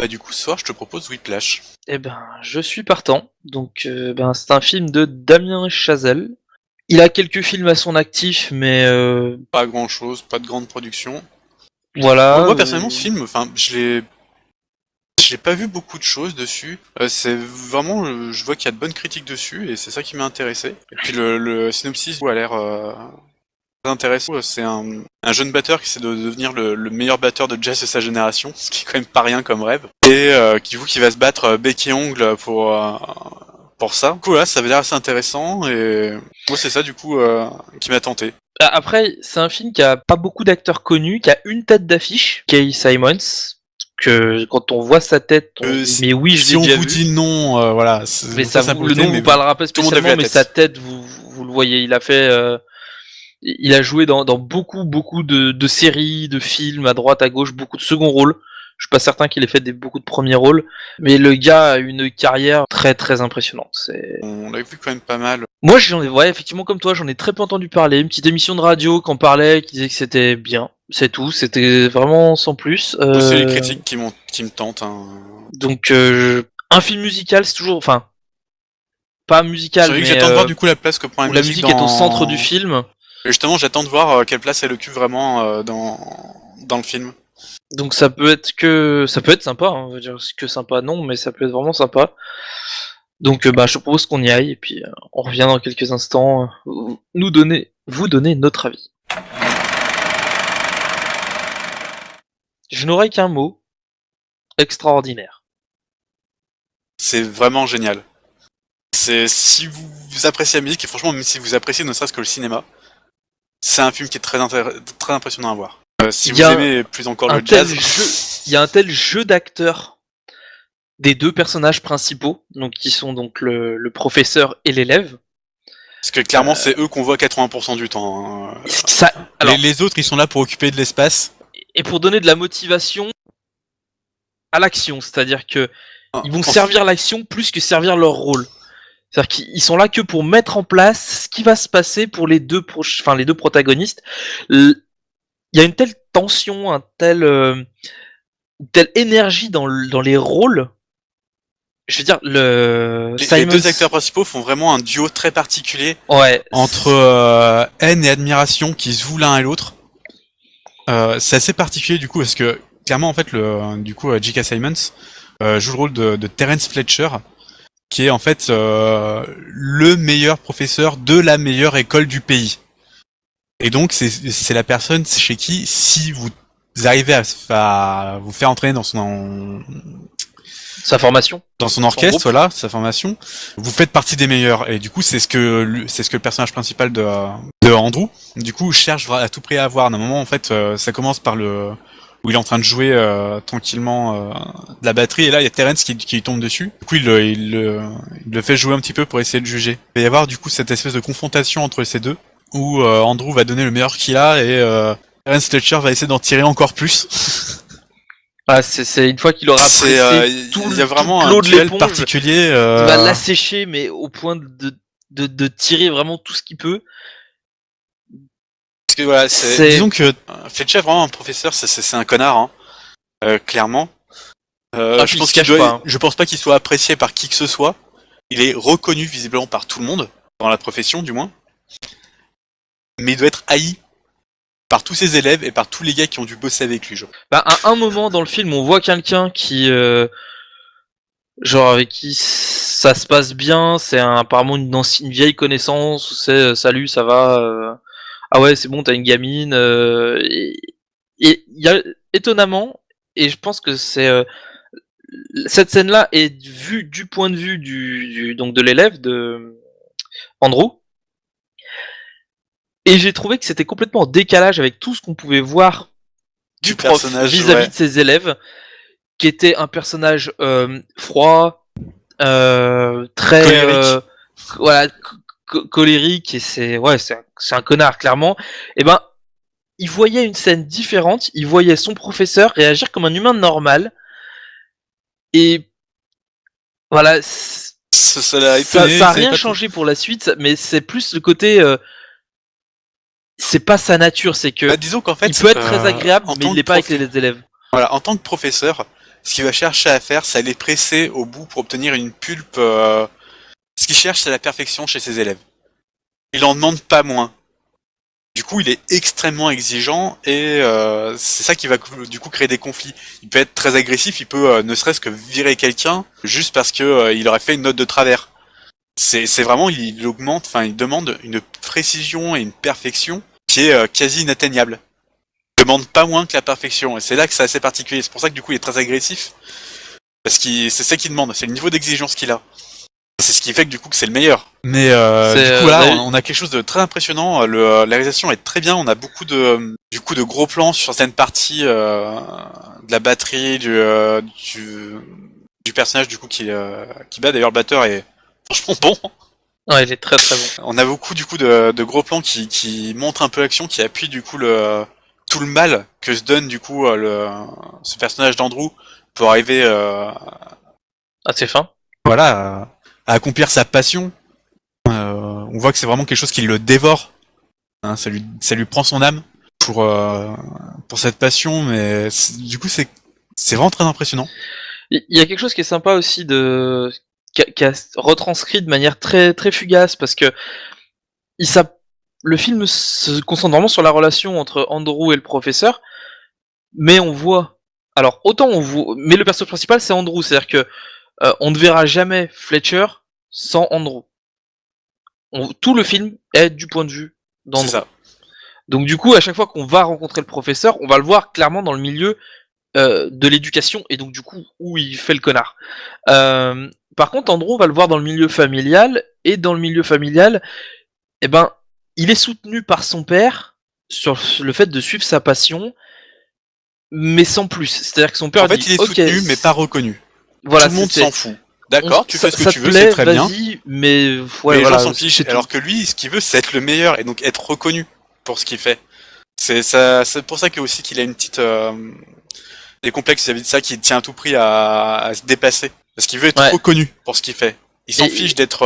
Bah du coup, ce soir, je te propose Whiplash. Eh ben, je suis partant. Donc, c'est un film de Damien Chazelle. Il a quelques films à son actif, mais Pas grand-chose, pas de grande production. voilà. Moi personnellement, ce film, enfin, je l'ai pas vu beaucoup de choses dessus. C'est vraiment, je vois qu'il y a de bonnes critiques dessus, et c'est ça qui m'a intéressé. Et puis le synopsis a l'air très intéressant. C'est un jeune batteur qui essaie de devenir le meilleur batteur de jazz de sa génération, ce qui est quand même pas rien comme rêve. Et qui va se battre bec et ongle pour ça. Du coup, là, ça avait l'air assez intéressant, et moi, c'est ça, du coup, qui m'a tenté. Après, c'est un film qui a pas beaucoup d'acteurs connus, qui a une tête d'affiche, Kay Simons. Que quand on voit sa tête, on dit, mais oui, je si l'ai on déjà vous vu. dit non, voilà. Mais ça, le nom vous parlera pas spécialement, mais sa tête, vous le voyez. Il a joué dans beaucoup de séries, de films à droite, à gauche, beaucoup de second rôles. Je suis pas certain qu'il ait fait beaucoup de premiers rôles, mais le gars a une carrière très très impressionnante. On l'a vu quand même pas mal. Moi, effectivement, comme toi, j'en ai très peu entendu parler. Une petite émission de radio qui en parlait, qui disait que c'était bien. C'est tout. C'était vraiment sans plus. C'est les critiques qui me tentent. Hein. Donc, un film musical, c'est toujours, enfin, pas musical, c'est vrai mais que j'attends de voir du coup la place que prend la musique est au centre du film. Et justement, j'attends de voir quelle place elle occupe vraiment dans le film. Donc ça peut être sympa, hein, on va dire que sympa non, mais ça peut être vraiment sympa. Donc je propose qu'on y aille et puis on revient dans quelques instants vous donner notre avis. Je n'aurai qu'un mot: extraordinaire. C'est vraiment génial. C'est si vous appréciez la musique, et franchement même si vous appréciez ne serait-ce que le cinéma, c'est un film qui est très impressionnant à voir. Si vous aimez plus encore le jazz, il y a un tel jeu d'acteurs des deux personnages principaux, donc qui sont donc le professeur et l'élève. Parce que clairement c'est eux qu'on voit 80% du temps. Hein. Alors, les autres ils sont là pour occuper de l'espace. Et pour donner de la motivation à l'action, c'est-à-dire que ils vont servir l'action plus que servir leur rôle. C'est-à-dire qu'ils sont là que pour mettre en place ce qui va se passer pour les deux protagonistes. Il y a une telle tension, une telle énergie dans les rôles. Je veux dire, les deux acteurs principaux font vraiment un duo très particulier entre haine et admiration qui se vouent l'un à l'autre. C'est assez particulier du coup parce que clairement en fait J.K. Simmons joue le rôle de Terence Fletcher, qui est en fait le meilleur professeur de la meilleure école du pays. Et donc c'est la personne chez qui, si vous arrivez à vous faire entraîner dans sa formation, dans son orchestre, voilà, sa formation, vous faites partie des meilleurs. Et du coup c'est ce que le personnage principal de Andrew du coup cherche à tout prix à avoir. D'un moment en fait ça commence par où il est en train de jouer tranquillement de la batterie, et là il y a Terence qui lui tombe dessus. Du coup il le fait jouer un petit peu pour essayer de juger. Il va y avoir du coup cette espèce de confrontation entre ces deux, où Andrew va donner le meilleur qu'il a, et Terence Fletcher va essayer d'en tirer encore plus. C'est une fois qu'il aura pressé tout l'eau de l'éponge particulier. Il va l'assécher, mais au point de tirer vraiment tout ce qu'il peut. Parce que voilà, disons que Fletcher vraiment un professeur, c'est un connard, hein. Clairement. Je pense pas qu'il soit apprécié par qui que ce soit. Il est reconnu visiblement par tout le monde, dans la profession du moins. Mais il doit être haï par tous ses élèves et par tous les gars qui ont dû bosser avec lui. À un moment dans le film, on voit quelqu'un qui, avec qui ça se passe bien. C'est apparemment une vieille connaissance. C'est salut, ça va. Ah ouais, c'est bon, t'as une gamine. Et il y a étonnamment, et je pense que c'est cette scène-là est vue du point de vue donc de l'élève de Andrew. Et j'ai trouvé que c'était complètement en décalage avec tout ce qu'on pouvait voir du prof vis-à-vis de ses élèves, qui était un personnage froid, très colérique, et c'est un connard clairement. Et ben, il voyait une scène différente, il voyait son professeur réagir comme un humain normal, et voilà. Ça a rien changé pour la suite, mais c'est plus le côté. C'est pas sa nature, c'est que disons qu'en fait, il peut être très agréable, mais il l'est pas avec les élèves. Voilà, en tant que professeur, ce qu'il va chercher à faire, c'est à les presser au bout pour obtenir une pulpe. Ce qu'il cherche, c'est la perfection chez ses élèves. Il en demande pas moins. Du coup, il est extrêmement exigeant et c'est ça qui va du coup créer des conflits. Il peut être très agressif, il peut ne serait-ce que virer quelqu'un juste parce que il aurait fait une note de travers. C'est vraiment, il augmente, enfin, il demande une précision et une perfection qui est quasi inatteignable. Il demande pas moins que la perfection et c'est là que c'est assez particulier. C'est pour ça que du coup, il est très agressif parce que c'est ça qu'il demande, c'est le niveau d'exigence qu'il a. C'est ce qui fait que du coup que c'est le meilleur. Mais du coup là, on a quelque chose de très impressionnant. La réalisation est très bien. On a beaucoup de gros plans sur certaines parties de la batterie du personnage du coup qui bat. D'ailleurs le batteur est franchement bon. Ouais, il est très très bon. On a beaucoup du coup de gros plans qui montrent un peu l'action, qui appuient du coup tout le mal que se donne du coup ce personnage d'Andrew pour arriver à ses fins. Voilà. À accomplir sa passion. On voit que c'est vraiment quelque chose qui le dévore. Hein, ça lui prend son âme pour cette passion, mais du coup c'est vraiment très impressionnant. Il y a quelque chose qui est sympa aussi qui a retranscrit de manière très très fugace parce que le film se concentre vraiment sur la relation entre Andrew et le professeur, mais on voit. Alors autant on voit, mais le personnage principal c'est Andrew, c'est-à-dire que on ne verra jamais Fletcher sans Andrew. Tout le film est du point de vue d'Andrew. C'est ça. Donc du coup, à chaque fois qu'on va rencontrer le professeur, on va le voir clairement dans le milieu de l'éducation, et donc du coup, où il fait le connard. Par contre, Andrew, on va le voir dans le milieu familial, et dans le milieu familial, eh ben, il est soutenu par son père sur le fait de suivre sa passion, mais sans plus. C'est-à-dire que son père dit, il est soutenu, mais pas reconnu. Voilà, tout le monde s'en fout. D'accord, tu fais ce que tu veux, c'est très bien. Mais ouais, les gens s'en fichent. Alors que lui, ce qu'il veut, c'est être le meilleur et donc être reconnu pour ce qu'il fait. C'est pour ça aussi qu'il a une petite des complexes vis-à-vis de ça, qui tient à tout prix à se dépasser, parce qu'il veut être reconnu pour ce qu'il fait. Il s'en fiche d'être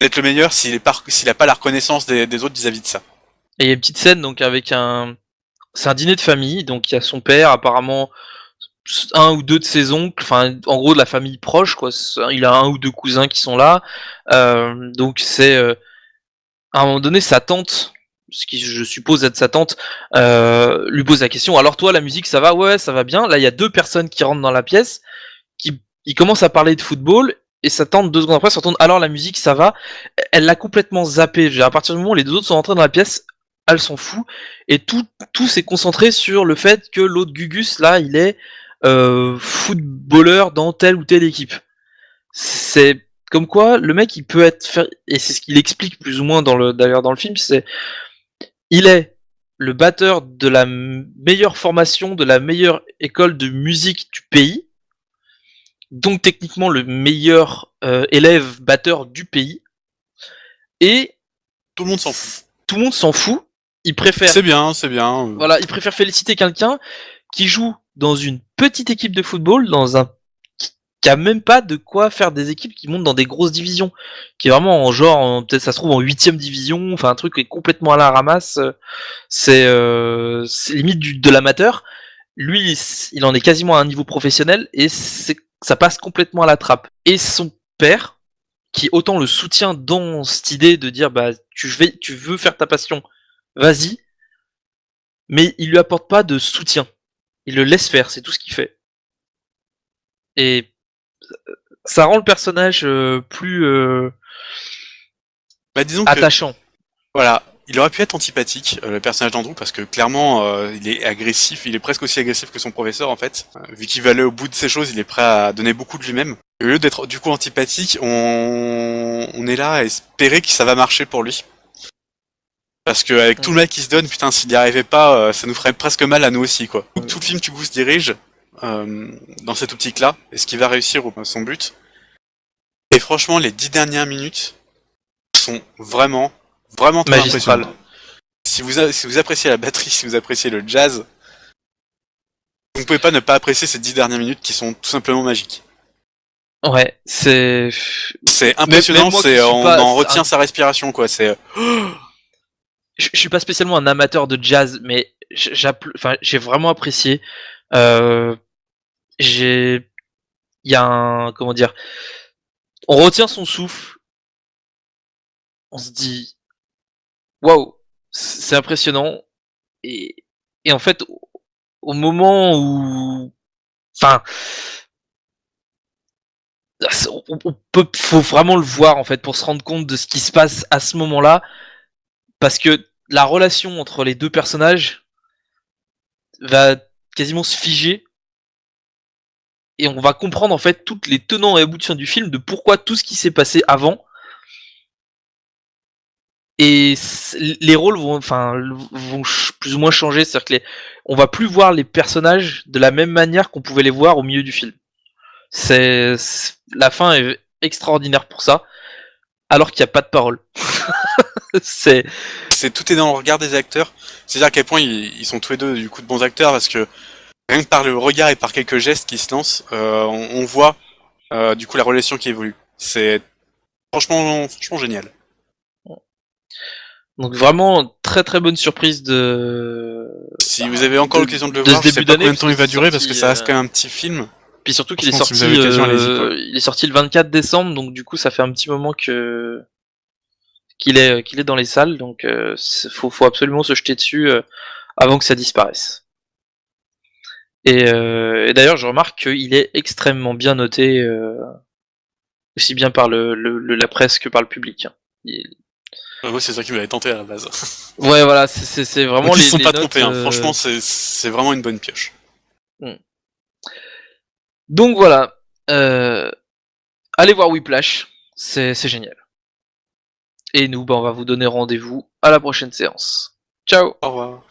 le meilleur s'il a pas la reconnaissance des autres vis-à-vis de ça. Et il y a une petite scène donc avec c'est un dîner de famille, donc il y a son père, apparemment un ou deux de ses oncles, enfin en gros de la famille proche quoi. Il a un ou deux cousins qui sont là, donc c'est à un moment donné sa tante, ce qui je suppose être sa tante, lui pose la question. Alors toi la musique ça va? Ouais, ça va bien. Là il y a deux personnes qui rentrent dans la pièce, qui commencent à parler de football, et sa tante 2 secondes après se retourne. Alors la musique ça va? Elle l'a complètement zappé. À partir du moment où les deux autres sont rentrés dans la pièce, elle s'en fout, et tout s'est concentré sur le fait que l'autre Gugus là il est footballeur dans telle ou telle équipe. C'est comme quoi le mec il peut et c'est ce qu'il explique plus ou moins d'ailleurs dans le film, il est le batteur de la meilleure formation, de la meilleure école de musique du pays, donc techniquement le meilleur élève batteur du pays, et tout le monde s'en fout. Tout le monde s'en fout. Il préfère. C'est bien. Voilà, il préfère féliciter quelqu'un qui joue dans une petite équipe de football, qui a même pas de quoi faire des équipes qui montent dans des grosses divisions, qui est vraiment en genre, peut-être ça se trouve en 8ème division, enfin un truc qui est complètement à la ramasse. C'est limite de l'amateur. Lui, il en est quasiment à un niveau professionnel, et ça passe complètement à la trappe. Et son père, qui autant le soutient dans cette idée de dire bah tu veux faire ta passion, vas-y, mais il lui apporte pas de soutien. Il le laisse faire, c'est tout ce qu'il fait. Et ça rend le personnage plus disons attachant. Voilà, il aurait pu être antipathique, le personnage d'Andrew, parce que clairement, il est agressif, il est presque aussi agressif que son professeur en fait. Vu qu'il va aller au bout de ses choses, il est prêt à donner beaucoup de lui-même. Et au lieu d'être du coup antipathique, on est là à espérer que ça va marcher pour lui. Parce que avec tout le mal qui se donne, putain, s'il n'y arrivait pas, ça nous ferait presque mal à nous aussi, quoi. Tout le film, tu se dirige dans cette optique-là, est-ce qu'il va réussir son but? Et franchement, les 10 dernières minutes sont vraiment très impressionnantes. Si vous appréciez la batterie, si vous appréciez le jazz, vous ne pouvez pas ne pas apprécier ces 10 dernières minutes qui sont tout simplement magiques. Ouais, c'est impressionnant, on en retient sa respiration, quoi. Je suis pas spécialement un amateur de jazz, mais j'ai vraiment apprécié. Il y a un, comment dire, on retient son souffle, on se dit, waouh, c'est impressionnant, et en fait, au moment où, enfin, faut vraiment le voir en fait pour se rendre compte de ce qui se passe à ce moment-là, parce que la relation entre les deux personnages va quasiment se figer, et on va comprendre en fait toutes les tenants et aboutissants du film de pourquoi tout ce qui s'est passé avant. Et les rôles vont plus ou moins changer, c'est-à-dire que on va plus voir les personnages de la même manière qu'on pouvait les voir au milieu du film. La fin est extraordinaire pour ça, alors qu'il n'y a pas de parole. Tout est dans le regard des acteurs. C'est-à-dire à quel point ils sont tous les deux du coup de bons acteurs, parce que rien que par le regard et par quelques gestes qui se lancent, on voit du coup la relation qui évolue. C'est franchement génial. Donc vraiment très très bonne surprise de. Si vous avez encore l'occasion de le voir, je sais pas combien de temps il va durer parce que ça reste quand même un petit film. Puis surtout qu'il est sorti, si il est sorti le 24 décembre, donc du coup ça fait un petit moment qu'il est dans les salles, donc faut absolument se jeter dessus avant que ça disparaisse. Et d'ailleurs je remarque qu'il est extrêmement bien noté, aussi bien par la presse que par le public. Moi c'est ça qui m'avait tenté à la base. Ouais voilà, c'est vraiment. Ils sont pas trompés, hein. Franchement c'est vraiment une bonne pioche. Donc voilà, allez voir Whiplash, c'est génial. Et nous, on va vous donner rendez-vous à la prochaine séance. Ciao. Au revoir.